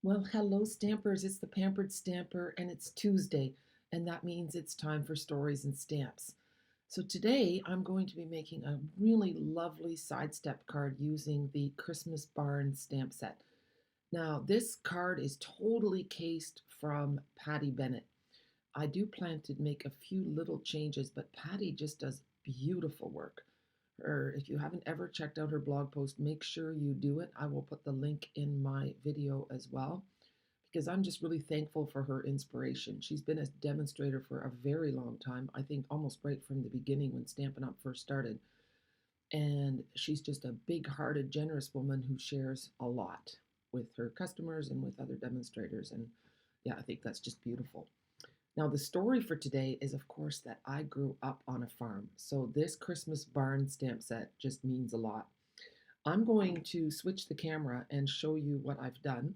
Well, hello, Stampers. It's the Pampered Stamper, and it's Tuesday, and that means it's time for stories and stamps. So today I'm going to be making a really lovely sidestep card using the Christmas Barn stamp set. Now, this card is totally cased from Patty Bennett. I do plan to make a few little changes, but Patty just does beautiful work. If you haven't ever checked out her blog post, make sure you do it. I will put the link in my video as well because I'm just really thankful for her inspiration. She's been a demonstrator for a very long time, I think almost right from the beginning when Stampin' Up! First started. And she's just a big hearted, generous woman who shares a lot with her customers and with other demonstrators. And yeah, I think that's just beautiful. Now, the story for today is, of course, that I grew up on a farm. So this Christmas barn stamp set just means a lot. I'm going to switch the camera and show you what I've done.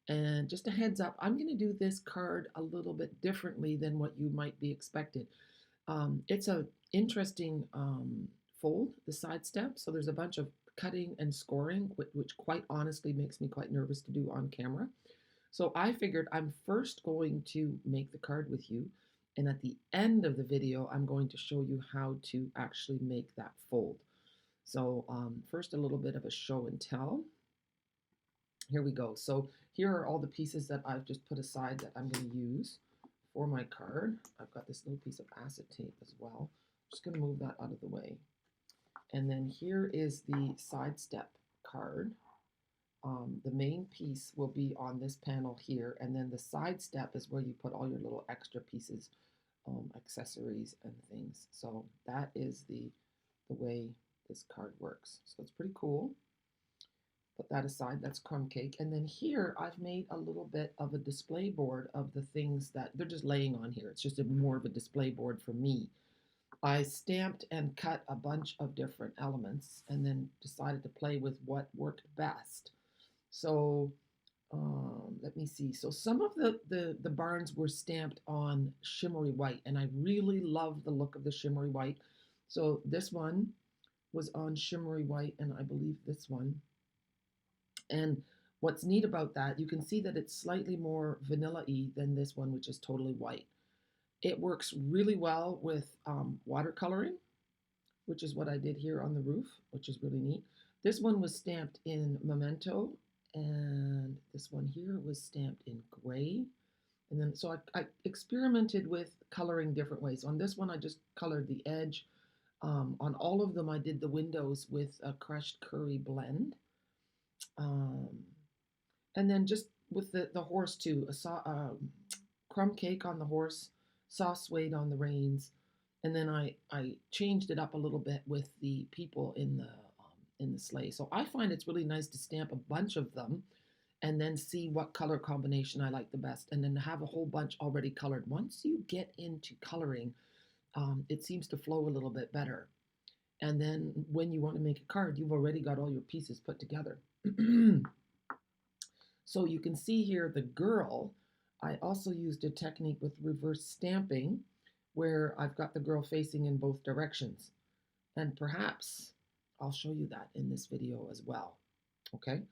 And just a heads up, I'm going to do this card a little bit differently than what you might be expected. It's an interesting fold, the side step. So there's a bunch of cutting and scoring, which quite honestly makes me quite nervous to do on camera. So I figured I'm first going to make the card with you. And at the end of the video, I'm going to show you how to actually make that fold. So first, a little bit of a show and tell. Here we go. So here are all the pieces that I've just put aside that I'm going to use for my card. I've got this little piece of acetate as well. I'm just going to move that out of the way. And then here is the side step card. The main piece will be on this panel here, and then the side step is where you put all your little extra pieces, accessories and things. So that is the way this card works. So it's pretty cool. Put that aside, that's crumb cake. And then here I've made a little bit of a display board of the things that they're just laying on here. It's just more of a display board for me. I stamped and cut a bunch of different elements and then decided to play with what worked best. So let me see. So some of the barns were stamped on shimmery white, and I really love the look of the shimmery white. So this one was on shimmery white, and I believe this one. And what's neat about that, you can see that it's slightly more vanilla-y than this one, which is totally white. It works really well with watercoloring, which is what I did here on the roof, which is really neat. This one was stamped in Memento, and this one here was stamped in gray. And then, so I experimented with coloring different ways. On this one, I just colored the edge. On all of them, I did the windows with a crushed curry blend. Um, and then just with the horse too, crumb cake on the horse, soft suede on the reins, and then I changed it up a little bit with the people in the sleigh. So I find it's really nice to stamp a bunch of them and then see what color combination I like the best, and then have a whole bunch already colored. Once you get into coloring, it seems to flow a little bit better. And then when you want to make a card, you've already got all your pieces put together. So you can see here the girl. I also used a technique with reverse stamping where I've got the girl facing in both directions. And perhaps I'll show you that in this video as well. Okay.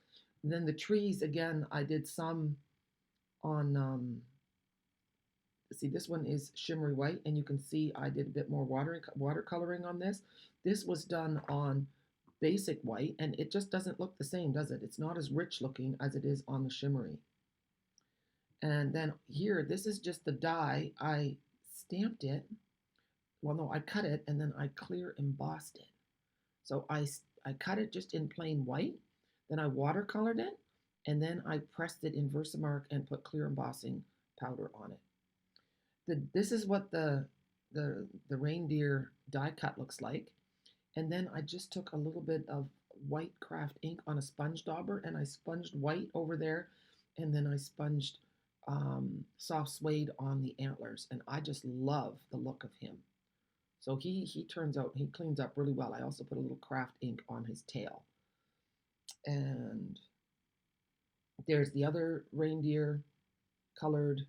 And then the trees, again, I did some on, see, this one is shimmery white, and you can see I did a bit more watercoloring on this. This was done on basic white, and it just doesn't look the same, does it? It's not as rich looking as it is on the shimmery. And then here, this is just the die. I stamped it. Well, no, I cut it, and then I clear embossed it. So I cut it just in plain white, then I watercolored it, and then I pressed it in Versamark and put clear embossing powder on it. This is what the reindeer die cut looks like. And then I just took a little bit of white craft ink on a sponge dauber, and I sponged white over there, and then I sponged soft suede on the antlers, and I just love the look of him. So he turns out, he cleans up really well. I also put a little craft ink on his tail. And there's the other reindeer colored.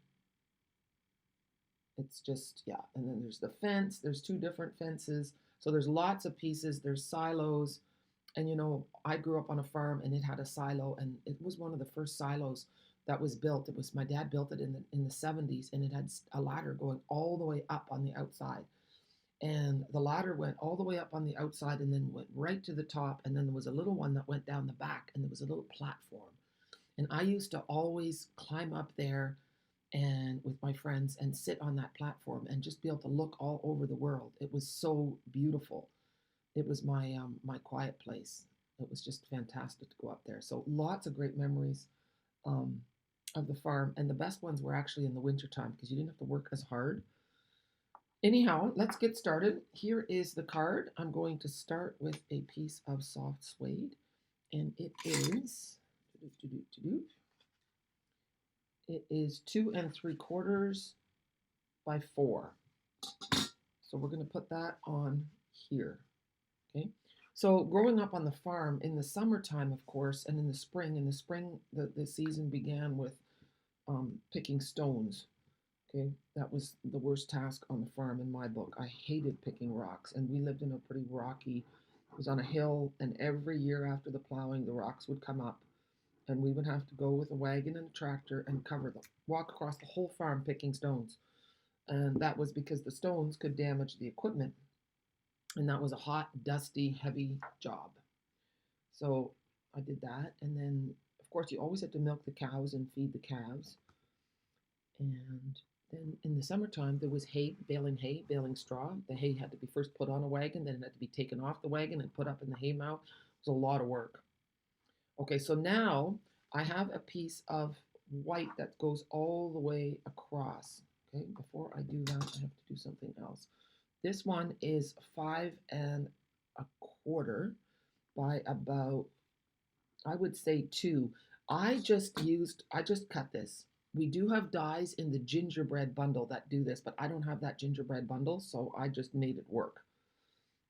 It's just, yeah. And then there's the fence. There's two different fences. So there's lots of pieces. There's silos. And, you know, I grew up on a farm and it had a silo. And it was one of the first silos that was built. It was my dad built it in the 70s, and it had a ladder going all the way up on the outside. And the ladder went all the way up on the outside and then went right to the top. And then there was a little one that went down the back, and there was a little platform. And I used to always climb up there and with my friends and sit on that platform and just be able to look all over the world. It was so beautiful. It was my quiet place. It was just fantastic to go up there. So lots of great memories um, of the farm, and the best ones were actually in the wintertime because you didn't have to work as hard. Anyhow, let's get started. Here is the card. I'm going to start with a piece of soft suede, and it is it is 2 3/4 by 4. So we're going to put that on here. Okay. So growing up on the farm in the summertime, of course, and in the spring, the season began with picking stones. Okay, that was the worst task on the farm in my book. I hated picking rocks, and we lived in a pretty rocky, it was on a hill, and every year after the plowing, the rocks would come up, and we would have to go with a wagon and a tractor and cover them, walk across the whole farm picking stones. And that was because the stones could damage the equipment, and that was a hot, dusty, heavy job. So I did that, and then, of course, you always had to milk the cows and feed the calves. And then in the summertime, there was hay, baling straw. The hay had to be first put on a wagon, then it had to be taken off the wagon and put up in the hay mow. It was a lot of work. Okay, so now I have a piece of white that goes all the way across. Okay, before I do that, I have to do something else. This one is 5 1/4 by about, I would say 2. I just cut this. We do have dies in the gingerbread bundle that do this, but I don't have that gingerbread bundle, so I just made it work.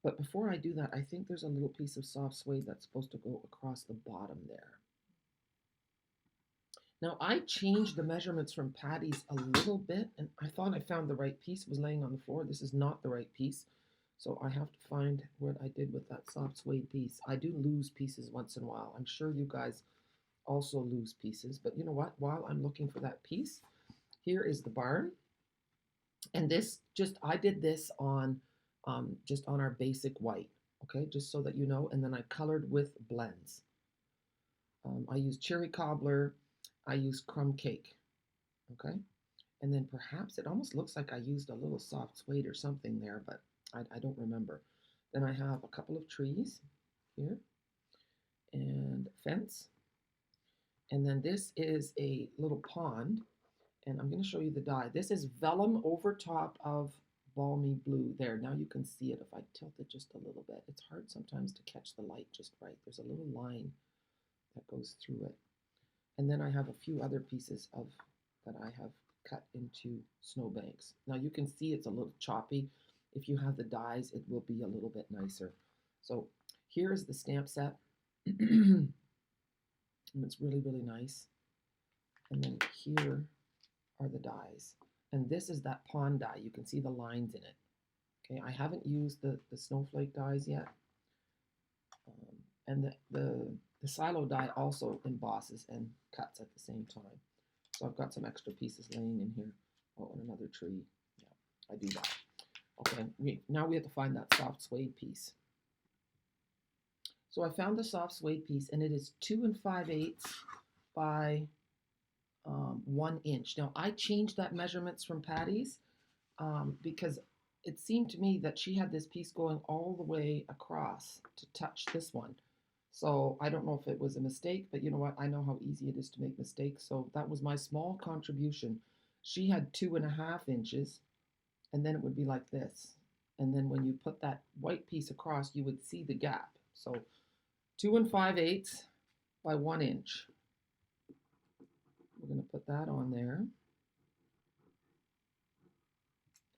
But before I do that, I think there's a little piece of soft suede that's supposed to go across the bottom there. Now I changed the measurements from Patty's a little bit, and I thought I found the right piece. It was laying on the floor. This is not the right piece. So I have to find what I did with that soft suede piece. I do lose pieces once in a while. I'm sure you guys also lose pieces. But you know what? While I'm looking for that piece, here is the barn. And I did this on just on our basic white, okay, just so that you know. And then I colored with blends. I used cherry cobbler, I used crumb cake, okay. And then perhaps it almost looks like I used a little soft suede or something there, but I don't remember. Then I have a couple of trees here and fence. And then this is a little pond, and I'm going to show you the die. This is vellum over top of balmy blue. There, now you can see it if I tilt it just a little bit. It's hard sometimes to catch the light just right. There's a little line that goes through it. And then I have a few other pieces of that I have cut into snowbanks. Now you can see it's a little choppy. If you have the dies, it will be a little bit nicer. So here is the stamp set. And it's really, really nice. And then here are the dies. And this is that pond die. You can see the lines in it. Okay, I haven't used the snowflake dies yet. And the silo die also embosses and cuts at the same time. So I've got some extra pieces laying in here. Oh, and another tree. Yeah, I do that. Okay, now we have to find that soft suede piece. So I found the soft suede piece, and it is 2 5/8 by 1 inch. Now I changed that measurements from Patty's because it seemed to me that she had this piece going all the way across to touch this one. So I don't know if it was a mistake, but you know what? I know how easy it is to make mistakes. So that was my small contribution. She had 2 1/2 inches, and then it would be like this. And then when you put that white piece across, you would see the gap. So 2 5/8 by 1 inch. We're going to put that on there.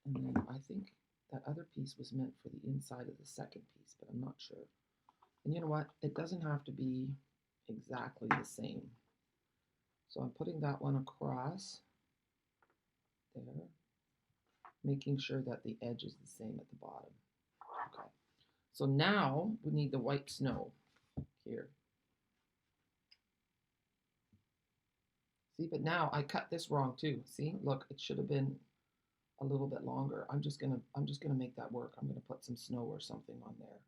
And then I think that other piece was meant for the inside of the second piece, but I'm not sure. And you know what? It doesn't have to be exactly the same. So I'm putting that one across there, making sure that the edge is the same at the bottom. Okay. So now we need the white snow here. See, but now I cut this wrong too. See, look, it should have been a little bit longer. I'm just gonna make that work. I'm gonna put some snow or something on there.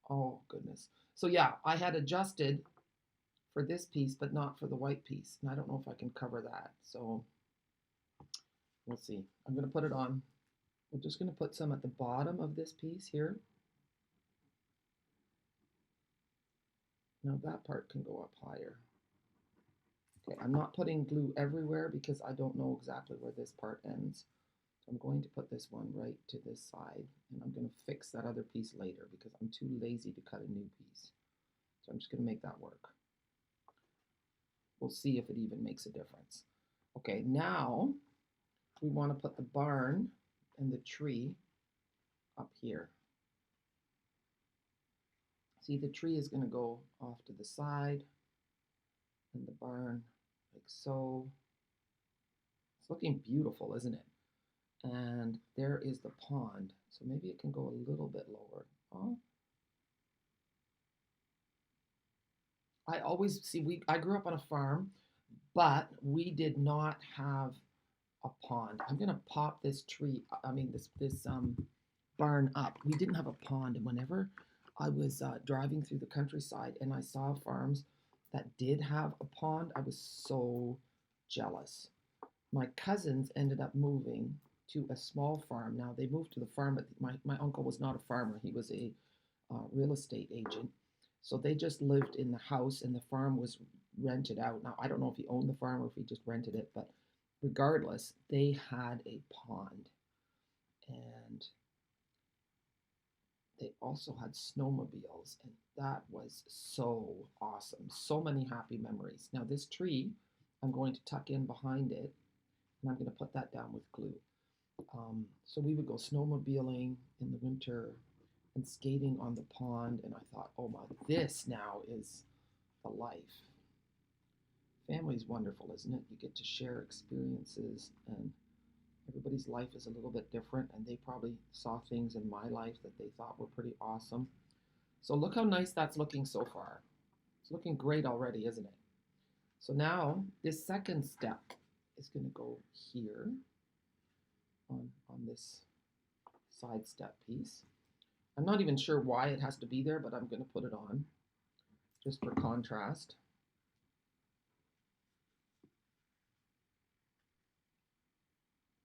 Oh goodness. So yeah, I had adjusted for this piece, but not for the white piece. And I don't know if I can cover that. So we'll see. I'm gonna put it on. We're just gonna put some at the bottom of this piece here. Now that part can go up higher. Okay, I'm not putting glue everywhere because I don't know exactly where this part ends. So I'm going to put this one right to this side, and I'm going to fix that other piece later because I'm too lazy to cut a new piece. So I'm just going to make that work. We'll see if it even makes a difference. Okay, now we want to put the barn and the tree up here. See, the tree is going to go off to the side, and the barn like so. It's looking beautiful, isn't it? And there is the pond. So maybe it can go a little bit lower. Oh. I always see I grew up on a farm, but we did not have a pond. I'm gonna pop this tree, I mean this barn up. We didn't have a pond, and whenever I was driving through the countryside and I saw farms that did have a pond, I was so jealous. My cousins ended up moving to a small farm. Now they moved to the farm, but my uncle was not a farmer. He was a real estate agent. So they just lived in the house and the farm was rented out. Now I don't know if he owned the farm or if he just rented it, but regardless, they had a pond. And they also had snowmobiles, and that was so awesome. So many happy memories. Now this tree, I'm going to tuck in behind it, and I'm going to put that down with glue. So we would go snowmobiling in the winter and skating on the pond, and I thought, oh my, this now is the life. Family's wonderful, isn't it? You get to share experiences, and everybody's life is a little bit different, and they probably saw things in my life that they thought were pretty awesome. So look how nice that's looking so far. It's looking great already, isn't it? So now this second step is going to go here on this side step piece. I'm not even sure why it has to be there, but I'm going to put it on just for contrast.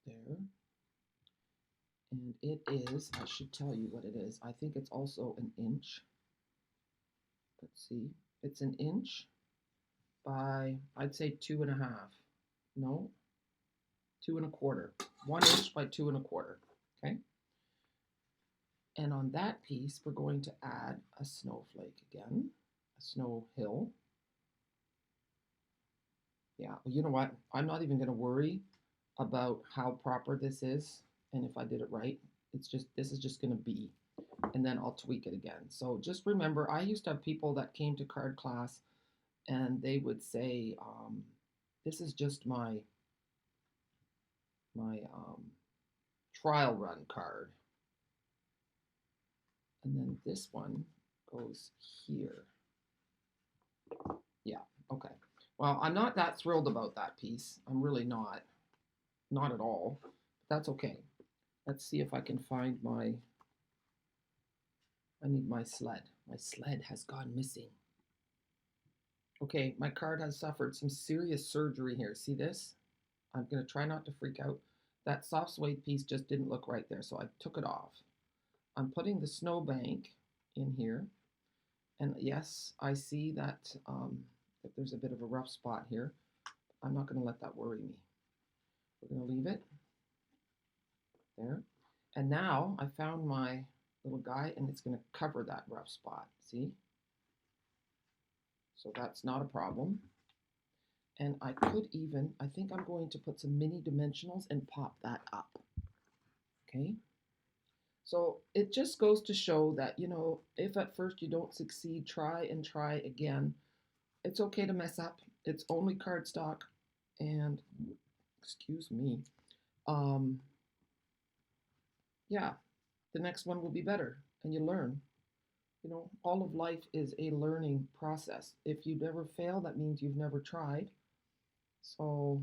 There. And it is, I should tell you what it is. I think it's also an inch. Let's see. It's an inch by, I'd say 2.5. No, 2.25. 1 inch by 2.25. Okay. And on that piece, we're going to add a snowflake again, a snow hill. Yeah, well, you know what? I'm not even going to worry about how proper this is and if I did it right. It's just, this is just going to be, and then I'll tweak it again. So just remember, I used to have people that came to card class and they would say, this is just my trial run card. And then this one goes here. Yeah, okay. Well, I'm not that thrilled about that piece. I'm really not. Not at all. But that's okay. Let's see if I can find I need my sled. My sled has gone missing. Okay, my card has suffered some serious surgery here. See this? I'm going to try not to freak out. That soft suede piece just didn't look right there, so I took it off. I'm putting the snowbank in here. And yes, I see that there's a bit of a rough spot here. I'm not going to let that worry me. We're going to leave it there. And now I found my little guy, and it's going to cover that rough spot. See? So that's not a problem. And I could even, I think I'm going to put some mini dimensionals and pop that up. Okay? So it just goes to show that, you know, if at first you don't succeed, try and try again. It's okay to mess up. It's only cardstock. And, excuse me, yeah, the next one will be better. And you learn. You know, all of life is a learning process. If you never fail, that means you've never tried. So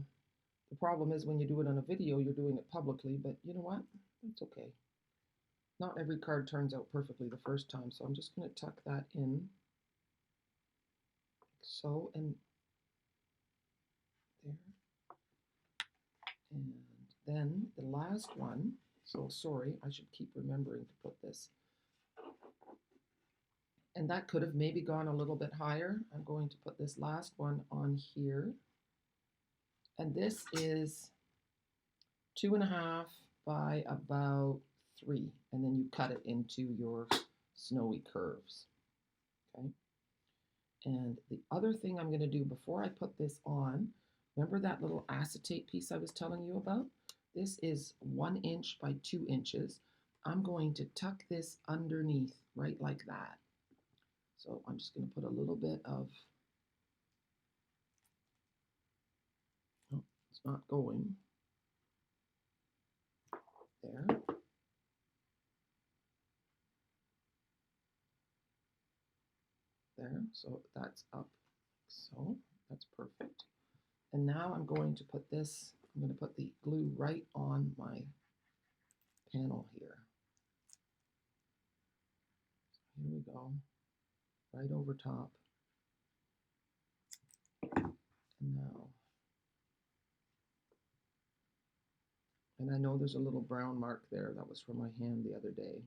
the problem is when you do it on a video, you're doing it publicly, but you know what? It's okay. Not every card turns out perfectly the first time, so I'm just going to tuck that in like so, and there. And then the last one, so sorry, I should keep remembering to put this. And that could have maybe gone a little bit higher. I'm going to put this last one on here. And this is 2.5 by about 3. And then you cut it into your snowy curves. Okay. And the other thing I'm going to do before I put this on, remember that little acetate piece I was telling you about? This is 1 inch by 2 inches. I'm going to tuck this underneath right like that. So I'm just going to put a little bit of, oh, it's not going. There. There, so that's up, so that's perfect. And now I'm going to put this, I'm going to put the glue right on my panel here. So here we go, right over top. And now, and I know there's a little brown mark there, that was from my hand the other day.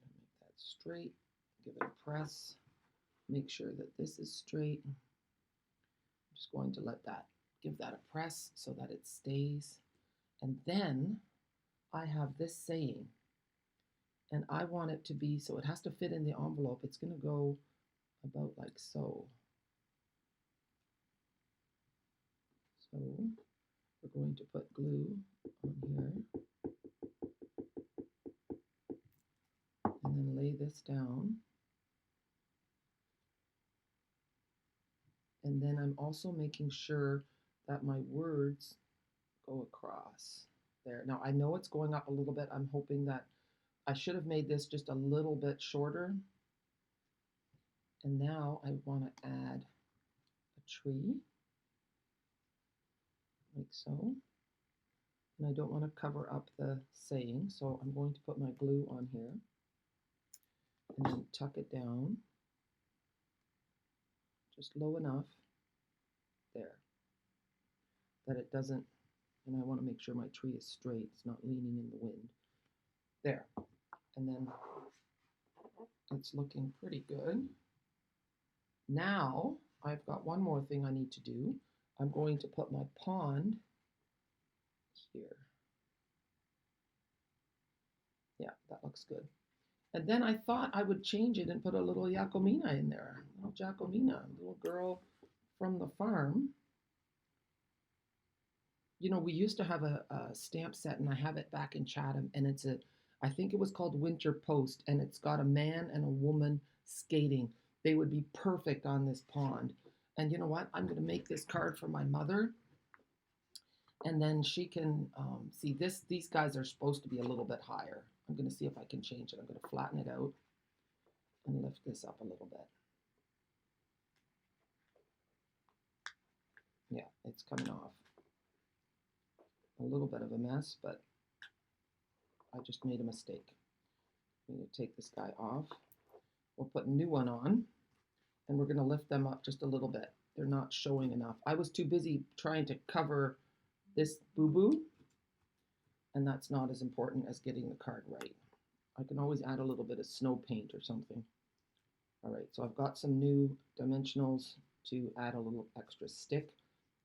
Make that straight, give it a press, make sure that this is straight. I'm just going to let that, give that a press so that it stays. And then I have this saying, and I want it to be, so it has to fit in the envelope. It's going to go about like so. So we're going to put glue on here and then lay this down. And then I'm also making sure that my words go across there. Now I know it's going up a little bit. I'm hoping that I should have made this just a little bit shorter. And now I want to add a tree, like so. And I don't want to cover up the saying, so I'm going to put my glue on here and then tuck it down just low enough there that it doesn't, and I want to make sure my tree is straight, it's not leaning in the wind. There. And then it's looking pretty good. Now I've got one more thing I need to do. I'm going to put my pond here. Yeah, that looks good. And then I thought I would change it and put a little Jacomina in there. A little Jacomina, a little girl from the farm. You know, we used to have a stamp set, and I have it back in Chatham, and it's a, I think it was called Winter Post, and it's got a man and a woman skating. They would be perfect on this pond. And you know what? I'm going to make this card for my mother, and then she can see this. These guys are supposed to be a little bit higher. I'm going to see if I can change it. I'm going to flatten it out and lift this up a little bit. Yeah, it's coming off. A little bit of a mess, but I just made a mistake. I'm going to take this guy off. We'll put a new one on, and we're going to lift them up just a little bit. They're not showing enough. I was too busy trying to cover this boo-boo, and that's not as important as getting the card right. I can always add a little bit of snow paint or something. All right, so I've got some new dimensionals to add a little extra stick,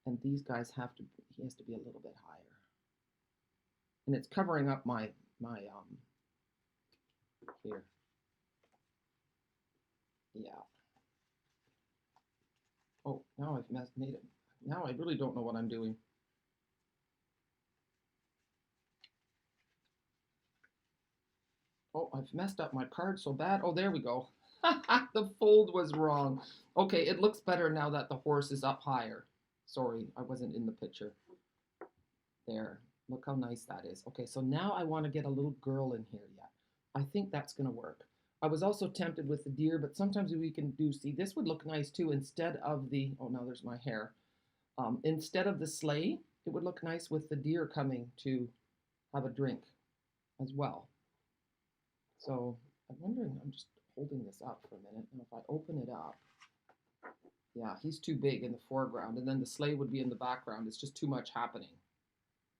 and these guys have to, he has to be a little bit higher. And it's covering up my here. Yeah. Oh, now I've made it. Now I really don't know what I'm doing. Oh, I've messed up my card so bad. Oh, there we go. The fold was wrong. Okay, it looks better now that the horse is up higher. Sorry, I wasn't in the picture. There, look how nice that is. Okay, so now I want to get a little girl in here yet. I think that's going to work. I was also tempted with the deer, but sometimes we can do, see, this would look nice too instead of the, oh, now there's my hair. Instead of the sleigh, it would look nice with the deer coming to have a drink as well. So I'm wondering, I'm just holding this up for a minute, and if I open it up, yeah, he's too big in the foreground, and then the sleigh would be in the background. It's just too much happening.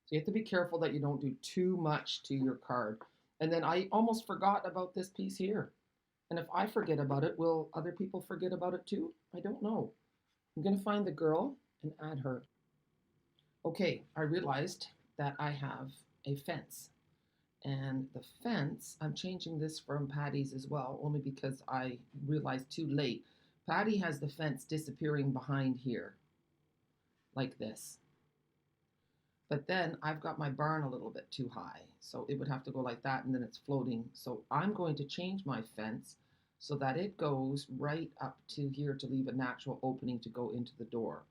So you have to be careful that you don't do too much to your card. And then I almost forgot about this piece here. And if I forget about it, will other people forget about it too? I don't know. I'm going to find the girl and add her. Okay, I realized that I have a fence. And the fence, I'm changing this from Patty's as well, only because I realized too late. Patty has the fence disappearing behind here, like this. But then I've got my barn a little bit too high, so it would have to go like that, and then it's floating. So I'm going to change my fence so that it goes right up to here to leave a natural opening to go into the door,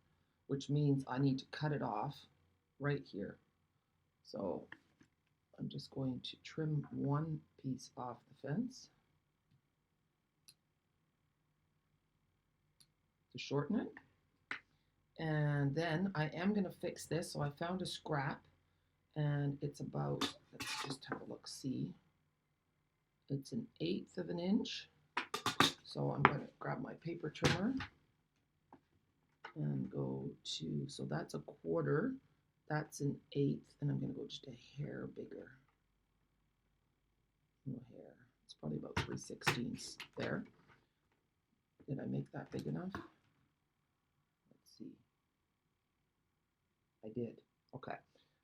which means I need to cut it off right here. So I'm just going to trim one piece off the fence to shorten it. And then I am going to fix this. So I found a scrap, and it's about, let's just have a look, see. It's 1/8 of an inch. So I'm going to grab my paper trimmer and go to, so that's 1/4, that's 1/8, and I'm going to go just a hair bigger. No hair. It's probably about 3/16 there. Did I make that big enough? Let's see. I did. Okay.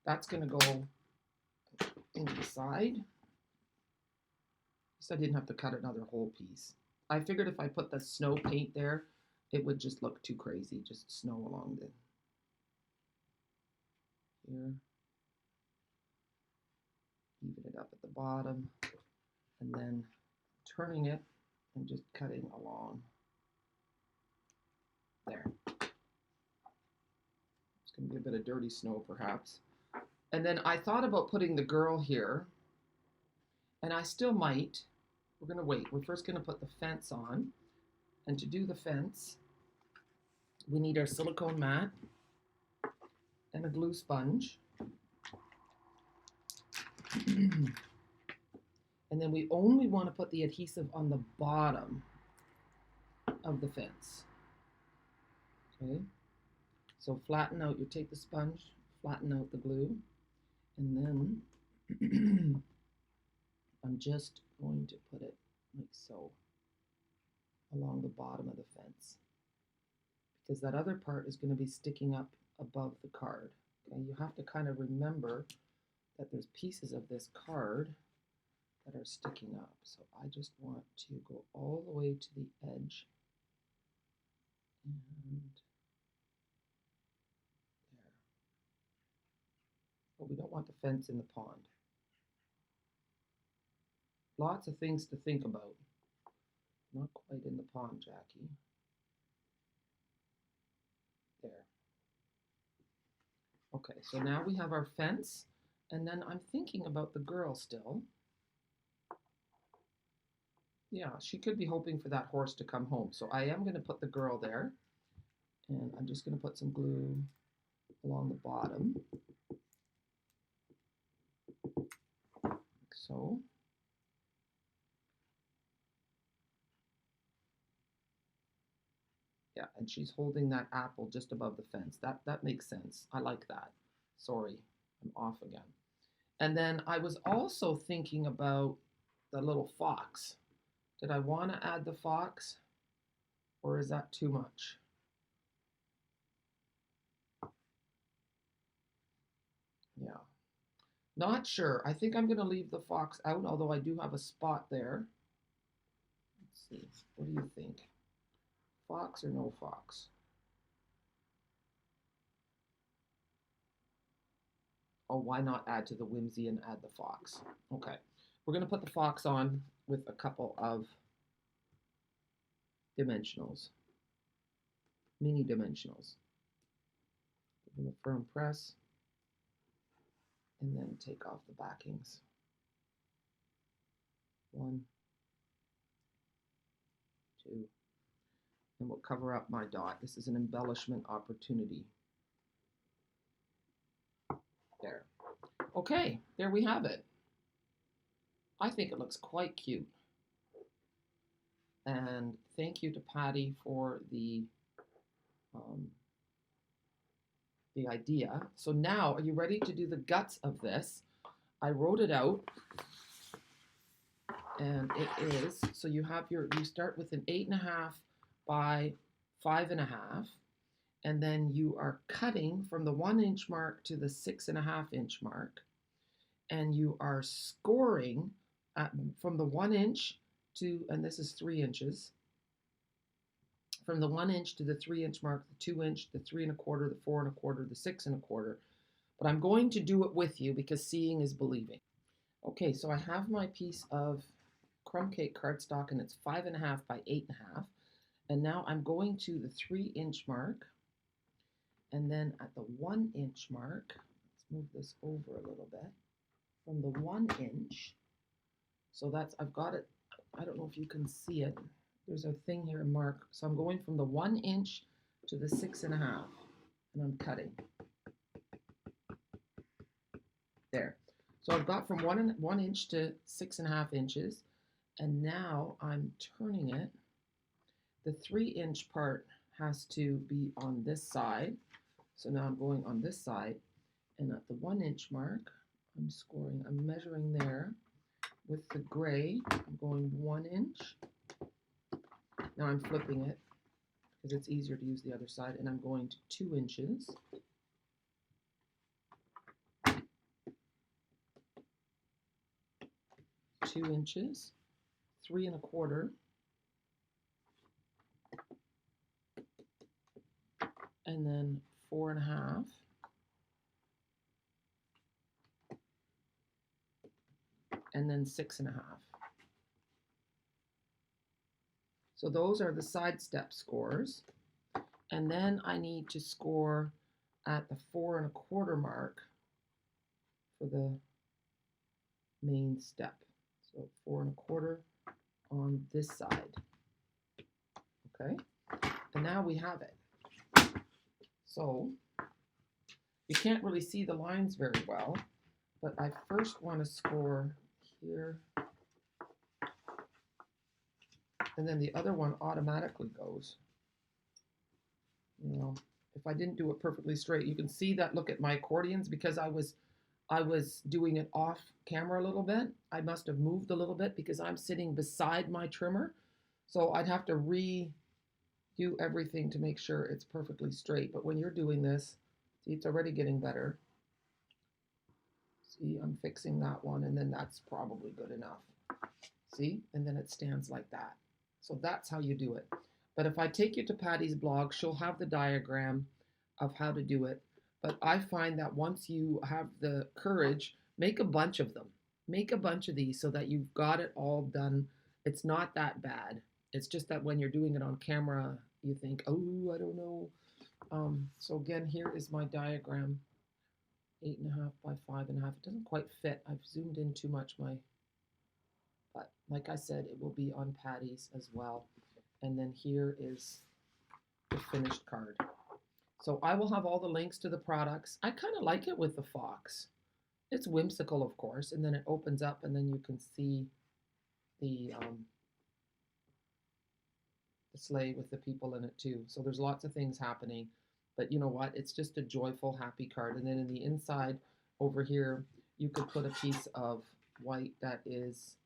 That's going to go into the side. So I didn't have to cut another whole piece. I figured if I put the snow paint there, it would just look too crazy, just snow along the here. Even it up at the bottom, and then turning it and just cutting along there. It's going to be a bit of dirty snow perhaps. And then I thought about putting the girl here, and I still might. We're going to wait. We're first going to put the fence on, and to do the fence, we need our silicone mat and a glue sponge. And then we only want to put the adhesive on the bottom of the fence. Okay, so flatten out, you take the sponge, flatten out the glue, and then I'm just going to put it like so along the bottom of the fence, because that other part is going to be sticking up above the card. Okay, you have to kind of remember that there's pieces of this card that are sticking up. So I just want to go all the way to the edge and there. But we don't want the fence in the pond. Lots of things to think about. Not quite in the pond, Jackie. There. Okay, so now we have our fence, and then I'm thinking about the girl still. Yeah, she could be hoping for that horse to come home. So I am going to put the girl there, and I'm just going to put some glue along the bottom, like so. Yeah, and she's holding that apple just above the fence. That makes sense. I like that. Sorry, I'm off again. And then I was also thinking about the little fox. Did I want to add the fox, or is that too much? Yeah, not sure. I think I'm going to leave the fox out, although I do have a spot there. Let's see. What do you think? Fox or no fox? Oh, why not add to the whimsy and add the fox? Okay, we're going to put the fox on with a couple of dimensionals, mini dimensionals. Give them a firm press, and then take off the backings. 1, and we'll cover up my dot. This is an embellishment opportunity. There. Okay, there we have it. I think it looks quite cute. And thank you to Patty for the idea. So now, are you ready to do the guts of this? I wrote it out, and it is, so you start with an 8.5 by 5.5, and then you are cutting from the 1-inch mark to the 6.5-inch mark, and you are scoring from the 1-inch to, and this is 3 inches, from the 1-inch to the 3-inch mark, the 2-inch, the 3.25, the 4.25, the 6.25. But I'm going to do it with you because seeing is believing. Okay, so I have my piece of crumb cake cardstock, and it's 5.5 by 8.5. And now I'm going to the 3-inch mark, and then at the 1-inch mark, let's move this over a little bit, from the 1-inch. So that's, I've got it, I don't know if you can see it. There's a thing here, mark. So I'm going from the 1-inch to the 6.5, and I'm cutting. There. So I've got from 1 inch to 6.5 inches, and now I'm turning it. The 3-inch part has to be on this side. So now I'm going on this side, and at the 1-inch mark, I'm scoring, I'm measuring there with the gray. I'm going 1 inch. Now I'm flipping it because it's easier to use the other side, and I'm going to 2 inches. 2 inches, 3.25, and then 4.5, and then 6.5. So those are the side step scores. And then I need to score at the 4.25 mark for the main step. So 4.25 on this side. Okay, and now we have it. So you can't really see the lines very well, but I first want to score here, and then the other one automatically goes. You know, if I didn't do it perfectly straight, you can see that. Look at my accordions, because I was doing it off camera a little bit. I must have moved a little bit because I'm sitting beside my trimmer. So I'd have to redo everything to make sure it's perfectly straight. But when you're doing this, see, it's already getting better. See, I'm fixing that one, and then that's probably good enough. See, and then it stands like that. So that's how you do it. But if I take you to Patty's blog, she'll have the diagram of how to do it. But I find that once you have the courage, make a bunch of them. Make a bunch of these so that you've got it all done. It's not that bad. It's just that when you're doing it on camera, you think, oh, I don't know. So again, here is my diagram. 8.5 by 5.5. It doesn't quite fit. I've zoomed in too much. But like I said, it will be on Patty's as well. And then here is the finished card. So I will have all the links to the products. I kind of like it with the fox. It's whimsical, of course, and then it opens up, and then you can see the sleigh with the people in it too. So there's lots of things happening. But you know what? It's just a joyful, happy card. And then in the inside over here, you could put a piece of white that is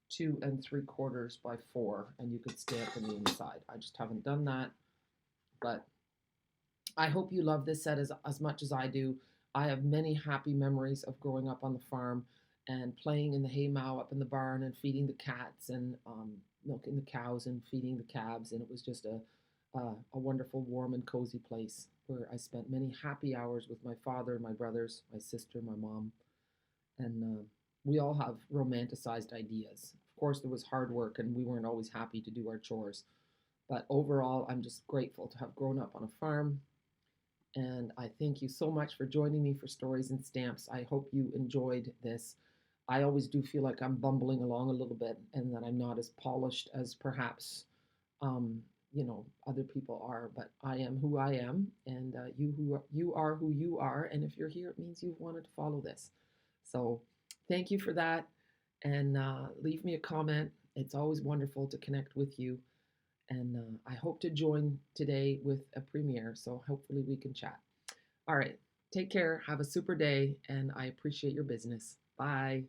2 3/4 by 4, and you could stamp in the inside. I just haven't done that, but I hope you love this set as much as I do. I have many happy memories of growing up on the farm and playing in the haymow up in the barn and feeding the cats and milking the cows and feeding the calves. And it was just a wonderful, warm and cozy place where I spent many happy hours with my father, my brothers, my sister, my mom. And we all have romanticized ideas. Of course, there was hard work and we weren't always happy to do our chores. But overall, I'm just grateful to have grown up on a farm. And I thank you so much for joining me for Stories and Stamps. I hope you enjoyed this. I always do feel like I'm bumbling along a little bit and that I'm not as polished as perhaps other people are, but I am who I am, and you are who you are, and if you're here, it means you've wanted to follow this. So, thank you for that, and leave me a comment. It's always wonderful to connect with you, and I hope to join today with a premiere. So hopefully we can chat. All right, take care. Have a super day, and I appreciate your business. Bye.